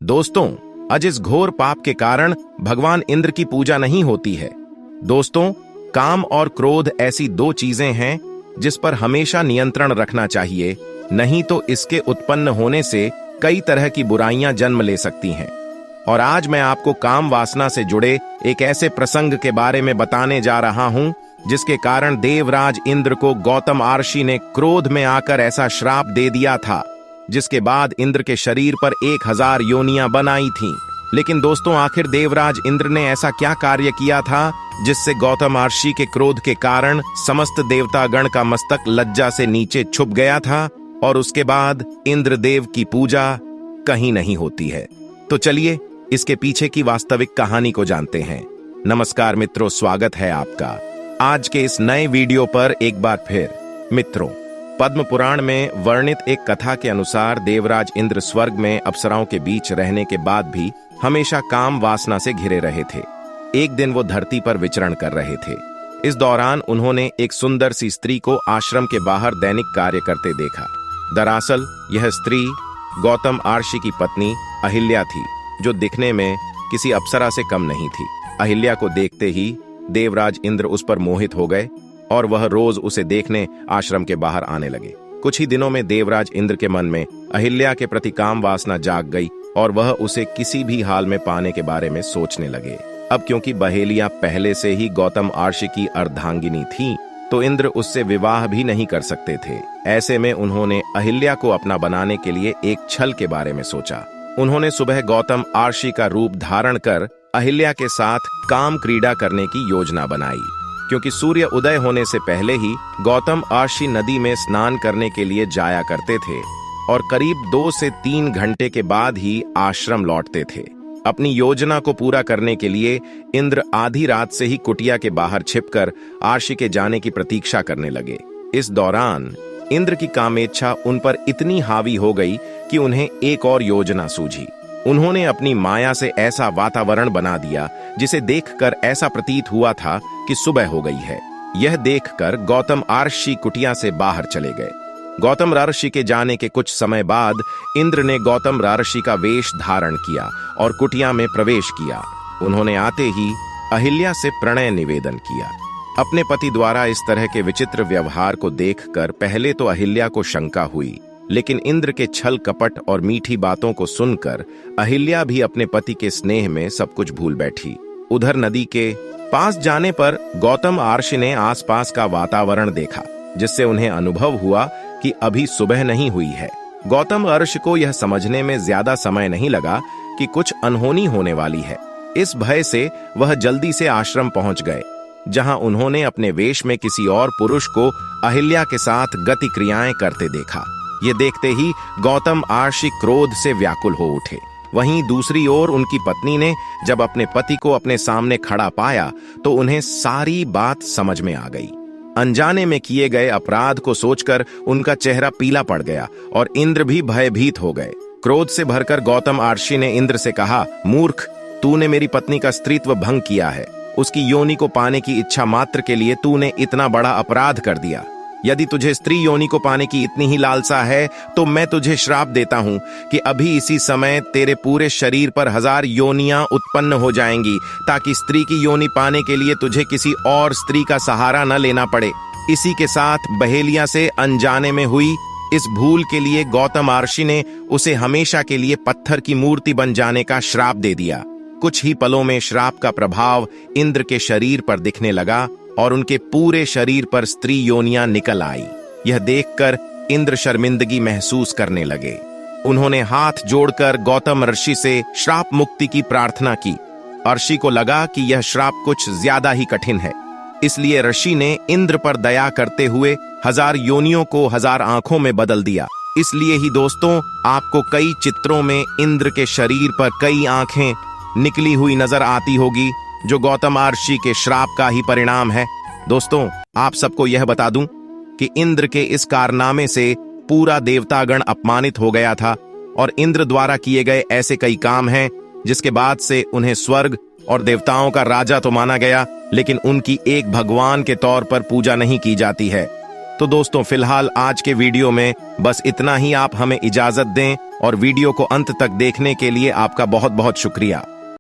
दोस्तों, आज इस घोर पाप के कारण भगवान इंद्र की पूजा नहीं होती है। दोस्तों, काम और क्रोध ऐसी दो चीजें हैं जिस पर हमेशा नियंत्रण रखना चाहिए, नहीं तो इसके उत्पन्न होने से कई तरह की बुराइयां जन्म ले सकती हैं। और आज मैं आपको काम वासना से जुड़े एक ऐसे प्रसंग के बारे में बताने जा रहा हूं जिसके कारण देवराज इंद्र को गौतम आर्षि ने क्रोध में आकर ऐसा श्राप दे दिया था, जिसके बाद इंद्र के शरीर पर 1000 योनियां बनाई थीं। लेकिन दोस्तों, आखिर देवराज इंद्र ने ऐसा क्या कार्य किया था जिससे गौतम आर्षि के क्रोध के कारण समस्त देवतागण का मस्तक लज्जा से नीचे छुप गया था और उसके बाद इंद्रदेव की पूजा कहीं नहीं होती है। तो चलिए इसके पीछे की वास्तविक कहानी को जानते हैं। नमस्कार मित्रों, स्वागत है आपका आज के इस नए वीडियो पर एक बार फिर। मित्रों, पद्म पुराण में वर्णित एक कथा के अनुसार देवराज इंद्र स्वर्ग में अप्सराओं के बीच रहने के बाद भी हमेशा काम वासना से घिरे रहे थे। एक दिन वो धरती पर विचरण कर रहे थे। इस दौरान उन्होंने एक सुंदर सी स्त्री को आश्रम के बाहर दैनिक कार्य करते देखा। दरअसल यह स्त्री गौतम आर्षि की पत्नी अहिल्या थी, जो दिखने में किसी अप्सरा से कम नहीं थी। अहिल्या को देखते ही देवराज इंद्र उस पर मोहित हो गए और वह रोज उसे देखने आश्रम के बाहर आने लगे। कुछ ही दिनों में देवराज इंद्र के मन में अहिल्या के प्रति काम वासना जाग गई और वह उसे किसी भी हाल में पाने के बारे में सोचने लगे। अब क्योंकि बहेलिया पहले से ही गौतम आर्षि की अर्धांगिनी थी, तो इंद्र उससे विवाह भी नहीं कर सकते थे। ऐसे में उन्होंने अहिल्या को अपना बनाने के लिए एक छल के बारे में सोचा। उन्होंने सुबह गौतम आर्षि का रूप धारण कर अहिल्या के साथ काम क्रीड़ा करने की योजना बनाई। क्योंकि सूर्य उदय होने से पहले ही गौतम आर्षि नदी में स्नान करने के लिए जाया करते थे और करीब 2 से 3 घंटे के बाद ही आश्रम लौटते थे। अपनी योजना को पूरा करने के लिए इंद्र आधी रात से ही कुटिया के बाहर छिपकर आर्षि के जाने की प्रतीक्षा करने लगे। इस दौरान इंद्र की कामेच्छा उन पर इतनी हावी हो गई कि उन्हें एक और योजना सूझी। उन्होंने अपनी माया से ऐसा वातावरण बना दिया जिसे देखकर ऐसा प्रतीत हुआ था कि सुबह हो गई है। यह देखकर गौतम आर्षि कुटिया से बाहर चले गए। गौतम ऋषि के जाने के कुछ समय बाद इंद्र ने गौतम ऋषि का वेश धारण किया और कुटिया में प्रवेश किया। उन्होंने आते ही अहिल्या से प्रणय निवेदन किया। अपने पति द्वारा इस तरह के विचित्र व्यवहार को देखकर पहले तो अहिल्या को शंका हुई, लेकिन इंद्र के छल कपट और मीठी बातों को सुनकर अहिल्या भी अपने पति के स्नेह में सब कुछ भूल बैठी। उधर नदी के पास जाने पर गौतम आर्षि ने आसपास का वातावरण देखा, जिससे उन्हें अनुभव हुआ कि अभी सुबह नहीं हुई है। गौतम आर्षि को यह समझने में ज्यादा समय नहीं लगा कि कुछ अनहोनी होने वाली है। इस भय से वह जल्दी से आश्रम पहुंच गए, जहां उन्होंने अपने वेश में किसी और पुरुष को अहिल्या के साथ गति क्रियाएं करते देखा। ये देखते ही गौतम आर्षि क्रोध से व्याकुल हो उठे। वहीं दूसरी ओर उनकी पत्नी ने जब अपने पति को अपने सामने खड़ा पाया तो उन्हें सारी बात समझ में आ गई। अनजाने में किए गए अपराध को सोचकर उनका चेहरा पीला पड़ गया और इंद्र भी भयभीत हो गए। क्रोध से भरकर गौतम आर्षि ने इंद्र से कहा, मूर्ख, तूने मेरी पत्नी का स्त्रीत्व भंग किया है। उसकी योनि को पाने की इच्छा मात्र के लिए तूने इतना बड़ा अपराध कर दिया। यदि तुझे स्त्री योनि को पाने की इतनी ही लालसा है तो मैं तुझे श्राप देता हूं कि अभी इसी समय तेरे पूरे शरीर पर 1000 योनियां उत्पन्न हो जाएंगी, ताकि स्त्री की योनि पाने के लिए तुझे किसी और स्त्री का सहारा न लेना पड़े। इसी के साथ बहेलिया से अनजाने में हुई इस भूल के लिए गौतम आर्षि ने उसे हमेशा के लिए पत्थर की मूर्ति बन जाने का श्राप दे दिया। कुछ ही पलों में श्राप का प्रभाव इंद्र के शरीर पर दिखने लगा और उनके पूरे शरीर पर स्त्री योनियां निकल आई। यह देखकर इंद्र शर्मिंदगी महसूस करने लगे। उन्होंने हाथ जोड़कर गौतम ऋषि से श्राप मुक्ति की प्रार्थना की। ऋषि को लगा कि यह श्राप कुछ ज्यादा ही कठिन है, इसलिए ऋषि ने इंद्र पर दया करते हुए 1000 योनियों को 1000 आंखों में बदल दिया। इसलिए ही दोस्तों, आपको कई चित्रों में इंद्र के शरीर पर कई आंखें निकली हुई नजर आती होगी, जो गौतम आर्षि के श्राप का ही परिणाम है। दोस्तों, आप सबको यह बता दूं कि इंद्र के इस कारनामे से पूरा देवतागण अपमानित हो गया था और इंद्र द्वारा किए गए ऐसे कई काम हैं जिसके बाद से उन्हें स्वर्ग और देवताओं का राजा तो माना गया, लेकिन उनकी एक भगवान के तौर पर पूजा नहीं की जाती है। तो दोस्तों, फिलहाल आज के वीडियो में बस इतना ही। आप हमें इजाजत दें और वीडियो को अंत तक देखने के लिए आपका बहुत बहुत शुक्रिया।